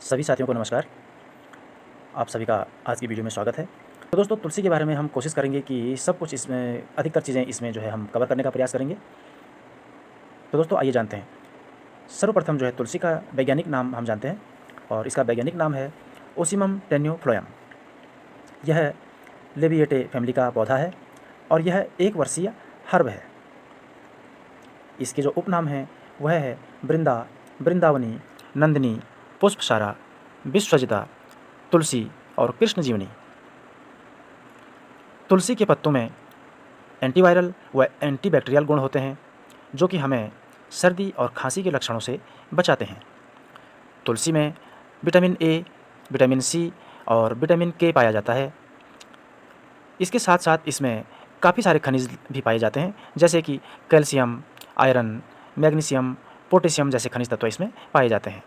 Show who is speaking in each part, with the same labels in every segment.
Speaker 1: सभी साथियों को नमस्कार। आप सभी का आज की वीडियो में स्वागत है। तो दोस्तों, तुलसी के बारे में हम कोशिश करेंगे कि सब कुछ इसमें अधिकतर चीज़ें इसमें जो है हम कवर करने का प्रयास करेंगे। तो दोस्तों आइए जानते हैं। सर्वप्रथम जो है तुलसी का वैज्ञानिक नाम हम जानते हैं और इसका वैज्ञानिक नाम है ओसिमम टेन्योफ्लोयम। यह लेबिएटे फैमिली का पौधा है और यह एक वर्षीय हर्ब है। इसके जो उपनाम हैं वह है वृंदावनी, नंदिनी, पुष्पसारा, विश्वजिता, तुलसी और कृष्णजीवनी। तुलसी के पत्तों में एंटीवायरल व एंटीबैक्टीरियल गुण होते हैं जो कि हमें सर्दी और खांसी के लक्षणों से बचाते हैं। तुलसी में विटामिन ए, विटामिन सी और विटामिन के पाया जाता है। इसके साथ साथ इसमें काफ़ी सारे खनिज भी पाए जाते हैं जैसे कि कैल्शियम, आयरन, मैग्नीशियम, पोटेशियम जैसे खनिज तत्व इसमें पाए जाते हैं।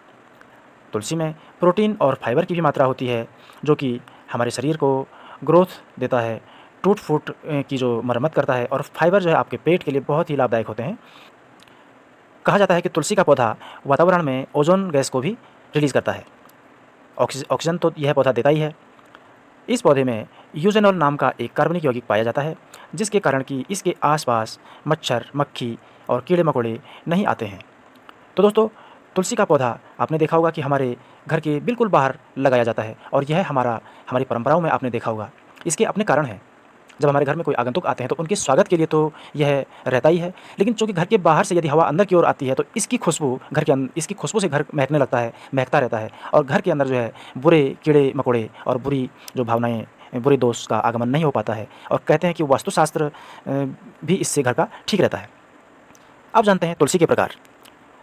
Speaker 1: तुलसी में प्रोटीन और फाइबर की भी मात्रा होती है जो कि हमारे शरीर को ग्रोथ देता है, टूट फूट की जो मरम्मत करता है और फाइबर जो है आपके पेट के लिए बहुत ही लाभदायक होते हैं। कहा जाता है कि तुलसी का पौधा वातावरण में ओजोन गैस को भी रिलीज़ करता है। ऑक्सीजन तो यह पौधा देता ही है। इस पौधे में यूजेनॉल नाम का एक कार्बनिक यौगिक पाया जाता है जिसके कारण कि इसके आसपास मच्छर, मक्खी और कीड़े मकोड़े नहीं आते हैं। तो दोस्तों, तुलसी का पौधा आपने देखा होगा कि हमारे घर के बिल्कुल बाहर लगाया जाता है और यह हमारी परंपराओं में आपने देखा होगा। इसके अपने कारण हैं। जब हमारे घर में कोई आगंतुक आते हैं तो उनके स्वागत के लिए तो यह रहता ही है, लेकिन चूँकि घर के बाहर से यदि हवा अंदर की ओर आती है तो इसकी खुशबू से घर महकने लगता है, महकता रहता है और घर के अंदर जो है बुरे कीड़े मकोड़े और बुरी जो भावनाएँ, बुरे दोष का आगमन नहीं हो पाता है और कहते हैं कि वास्तुशास्त्र भी इससे घर का ठीक रहता है। अब जानते हैं तुलसी के प्रकार।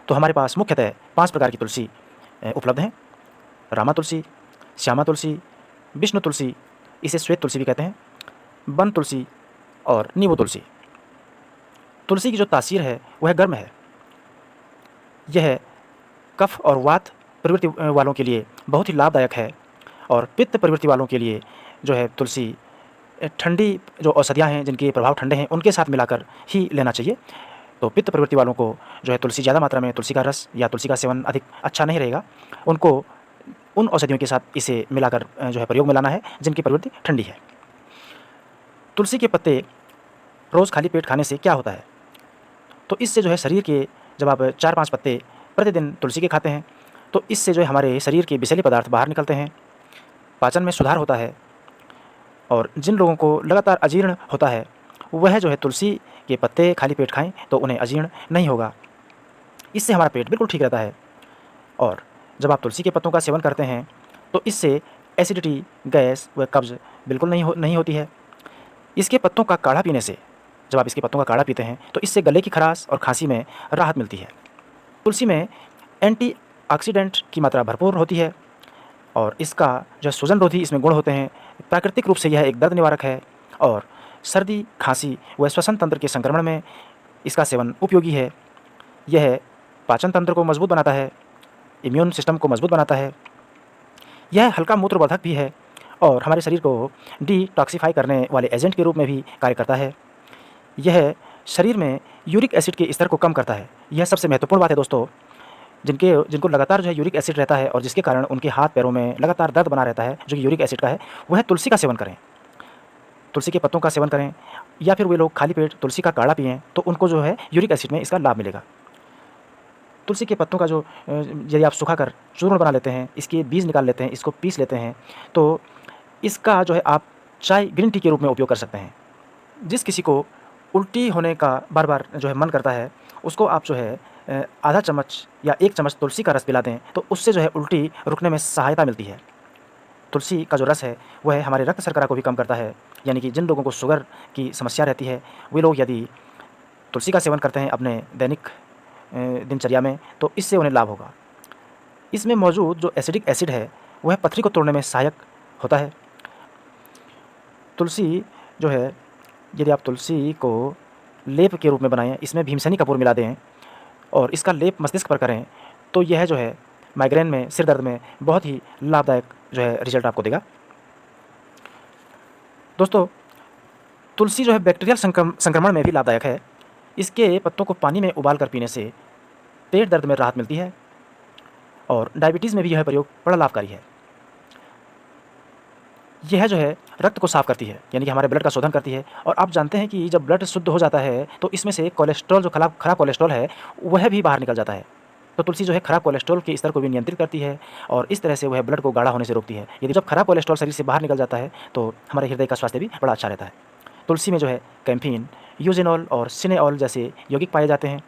Speaker 1: तो हमारे पास मुख्यतः 5 प्रकार की तुलसी उपलब्ध हैं। रामा तुलसी, श्यामा तुलसी, विष्णु तुलसी, इसे श्वेत तुलसी भी कहते हैं, वन तुलसी और नींबू तुलसी। तुलसी की जो तासीर है वह गर्म है। यह कफ और वात प्रवृत्ति वालों के लिए बहुत ही लाभदायक है और पित्त प्रवृत्ति वालों के लिए जो है तुलसी ठंडी जो औषधियाँ हैं जिनके प्रभाव ठंडे हैं उनके साथ मिलाकर ही लेना चाहिए। तो पित्त प्रवृत्ति वालों को जो है तुलसी ज़्यादा मात्रा में तुलसी का रस या तुलसी का सेवन अधिक अच्छा नहीं रहेगा। उनको उन औषधियों के साथ इसे मिलाकर जो है प्रयोग में लाना है जिनकी प्रवृत्ति ठंडी है। तुलसी के पत्ते रोज़ खाली पेट खाने से क्या होता है? तो इससे जो है शरीर के, जब आप 4-5 पत्ते प्रतिदिन तुलसी के खाते हैं तो इससे जो है हमारे शरीर के विषैले पदार्थ बाहर निकलते हैं, पाचन में सुधार होता है और जिन लोगों को लगातार अजीर्ण होता है वह जो है तुलसी के पत्ते खाली पेट खाएं तो उन्हें अजीर्ण नहीं होगा। इससे हमारा पेट बिल्कुल ठीक रहता है। और जब आप तुलसी के पत्तों का सेवन करते हैं तो इससे एसिडिटी, गैस व कब्ज़ बिल्कुल नहीं होती है। इसके पत्तों का काढ़ा पीने से, जब आप इसके पत्तों का काढ़ा पीते हैं तो इससे गले की खराश और खांसी में राहत मिलती है। तुलसी में एंटीऑक्सीडेंट की मात्रा भरपूर होती है और इसका जो सूजन रोधी इसमें गुण होते हैं। प्राकृतिक रूप से यह एक दर्द निवारक है और सर्दी, खांसी व श्वसन तंत्र के संक्रमण में इसका सेवन उपयोगी है। यह पाचन तंत्र को मजबूत बनाता है, इम्यून सिस्टम को मजबूत बनाता है। यह हल्का मूत्रवर्धक भी है और हमारे शरीर को डिटॉक्सिफाई करने वाले एजेंट के रूप में भी कार्य करता है। यह शरीर में यूरिक एसिड के स्तर को कम करता है। यह सबसे महत्वपूर्ण बात है दोस्तों। जिनको लगातार जो है यूरिक एसिड रहता है और जिसके कारण उनके हाथ पैरों में लगातार दर्द बना रहता है जो कि यूरिक एसिड का है, वह तुलसी का सेवन करें, तुलसी के पत्तों का सेवन करें या फिर वे लोग खाली पेट तुलसी का काढ़ा पिएँ तो उनको जो है यूरिक एसिड में इसका लाभ मिलेगा। तुलसी के पत्तों का जो यदि आप सुखाकर चूर्ण बना लेते हैं, इसके बीज निकाल लेते हैं, इसको पीस लेते हैं तो इसका जो है आप चाय, ग्रीन टी के रूप में उपयोग कर सकते हैं। जिस किसी को उल्टी होने का बार-बार जो है मन करता है उसको आप जो है आधा चम्मच या 1 चम्मच तुलसी का रस पिला दें तो उससे जो है उल्टी रुकने में सहायता मिलती है। तुलसी का जो रस है वह हमारे रक्त शर्करा को भी कम करता है, यानी कि जिन लोगों को शुगर की समस्या रहती है वे लोग यदि तुलसी का सेवन करते हैं अपने दैनिक दिनचर्या में तो इससे उन्हें लाभ होगा। इसमें मौजूद जो एसिडिक एसिड है वह पथरी को तोड़ने में सहायक होता है। तुलसी जो है, यदि आप तुलसी को लेप के रूप में बनाएं, इसमें भीमसेनी कपूर मिला दें और इसका लेप मस्तिष्क पर करें तो यह जो है माइग्रेन में, सिर दर्द में बहुत ही लाभदायक जो है रिजल्ट आपको देगा। दोस्तों, तुलसी जो है बैक्टीरियल संक्रमण में भी लाभदायक है। इसके पत्तों को पानी में उबाल कर पीने से पेट दर्द में राहत मिलती है और डायबिटीज़ में भी यह प्रयोग बड़ा लाभकारी है। यह जो है रक्त को साफ़ करती है, यानी कि हमारे ब्लड का शोधन करती है। और आप जानते हैं कि जब ब्लड शुद्ध हो जाता है तो इसमें से कोलेस्ट्रॉल, जो खराब कोलेस्ट्रॉल है, वह भी बाहर निकल जाता है। तो तुलसी जो है खराब कोलेस्ट्रॉल के स्तर को भी नियंत्रित करती है और इस तरह से वह ब्लड को गाढ़ा होने से रोकती है। यदि जब खराब कोलेस्ट्रॉल शरीर से बाहर निकल जाता है तो हमारे हृदय का स्वास्थ्य भी बड़ा अच्छा रहता है। तुलसी में जो है कैम्फीन, यूजेनॉल और सिनेऑल जैसे यौगिक पाए जाते हैं,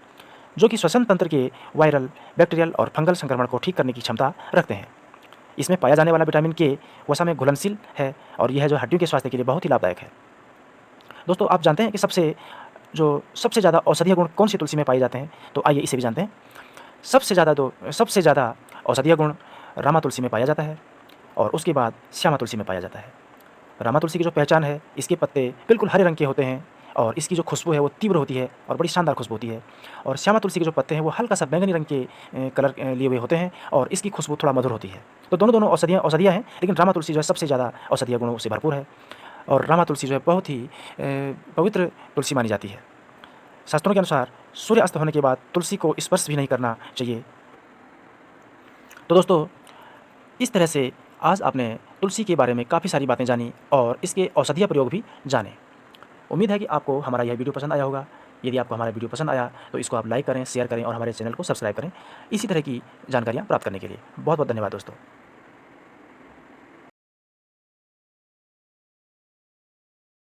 Speaker 1: जो कि श्वसन तंत्र के वायरल, बैक्टीरियल और फंगल संक्रमण को ठीक करने की क्षमता रखते हैं। इसमें पाया जाने वाला विटामिन के वसा में घुलनशील है और यह जो हड्डियों के स्वास्थ्य के लिए बहुत ही लाभदायक है। दोस्तों, आप जानते हैं कि सबसे ज़्यादा औषधीय गुण कौन सी तुलसी में पाए जाते हैं? तो आइए इसे भी जानते हैं। सबसे ज़्यादा औषधीय गुण रामा तुलसी में पाया जाता है और उसके बाद श्यामा तुलसी में पाया जाता है। रामा तुलसी की जो पहचान है, इसके पत्ते बिल्कुल हरे रंग के होते हैं और इसकी जो खुशबू है वो तीव्र होती है और बड़ी शानदार खुशबू होती है। और श्यामा तुलसी के जो पत्ते हैं वो हल्का सा बैंगनी रंग के कलर लिए हुए होते हैं और इसकी खुशबू थोड़ा मधुर होती है। तो दोनों औषधियाँ हैं, लेकिन रामा तुलसी जो है सबसे ज़्यादा औषधीय गुणों से भरपूर है और रामा तुलसी जो है बहुत ही पवित्र तुलसी मानी जाती है। शास्त्रों के अनुसार सूर्य अस्त होने के बाद तुलसी को स्पर्श भी नहीं करना चाहिए। तो दोस्तों, इस तरह से आज आपने तुलसी के बारे में काफ़ी सारी बातें जानी और इसके औषधीय प्रयोग भी जाने। उम्मीद है कि आपको हमारा यह वीडियो पसंद आया होगा। यदि आपको हमारा वीडियो पसंद आया तो इसको आप लाइक करें, शेयर करें और हमारे चैनल को सब्सक्राइब करें इसी तरह की जानकारियाँ प्राप्त करने के लिए। बहुत बहुत धन्यवाद दोस्तों।